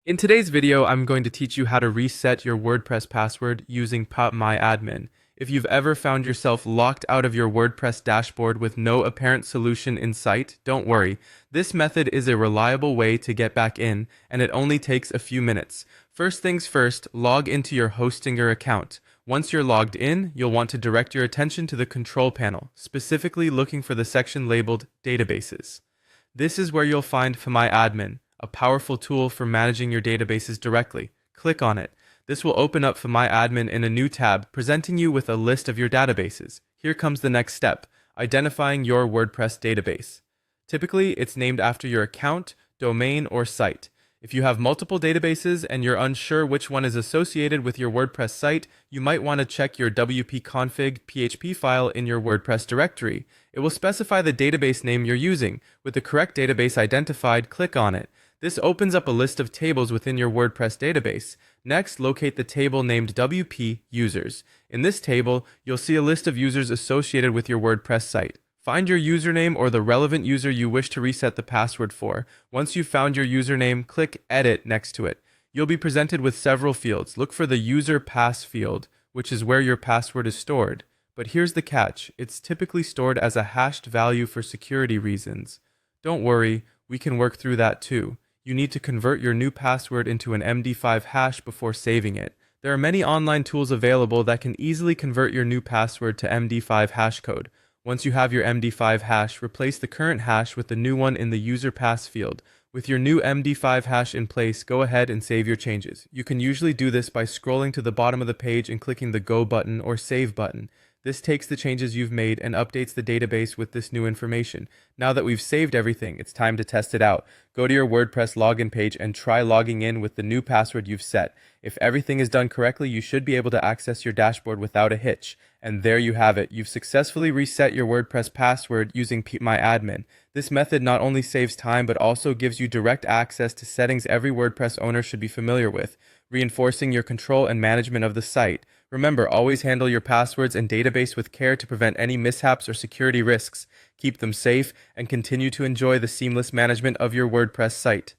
In today's video, I'm going to teach you how to reset your WordPress password using MyAdmin. If you've ever found yourself locked out of your WordPress dashboard with no apparent solution in sight, don't worry. This method is a reliable way to get back in, and it only takes a few minutes. First things first, log into your Hostinger account. Once you're logged in, you'll want to direct your attention to the control panel, specifically looking for the section labeled Databases. This is where you'll find MyAdmin, a powerful tool for managing your databases directly. Click on it. This will open up MyAdmin in a new tab, presenting you with a list of your databases. Here comes the next step, identifying your WordPress database. Typically, it's named after your account, domain, or site. If you have multiple databases and you're unsure which one is associated with your WordPress site, you might want to check your wp-config PHP file in your WordPress directory. It will specify the database name you're using. With the correct database identified, click on it. This opens up a list of tables within your WordPress database. Next, locate the table named WP Users. In this table, you'll see a list of users associated with your WordPress site. Find your username or the relevant user you wish to reset the password for. Once you've found your username, click Edit next to it. You'll be presented with several fields. Look for the User Pass field, which is where your password is stored. But here's the catch. It's typically stored as a hashed value for security reasons. Don't worry, we can work through that too. You need to convert your new password into an MD5 hash before saving it. There are many online tools available that can easily convert your new password to MD5 hash code. Once you have your MD5 hash, replace the current hash with the new one in the User Pass field. With your new MD5 hash in place, go ahead and save your changes. You can usually do this by scrolling to the bottom of the page and clicking the Go button or Save button. This takes the changes you've made and updates the database with this new information. Now that we've saved everything, it's time to test it out. Go to your WordPress login page and try logging in with the new password you've set. If everything is done correctly, you should be able to access your dashboard without a hitch. And there you have it. You've successfully reset your WordPress password using MyAdmin. This method not only saves time, but also gives you direct access to settings every WordPress owner should be familiar with, reinforcing your control and management of the site. Remember, always handle your passwords and database with care to prevent any mishaps or security risks. Keep them safe and continue to enjoy the seamless management of your WordPress site.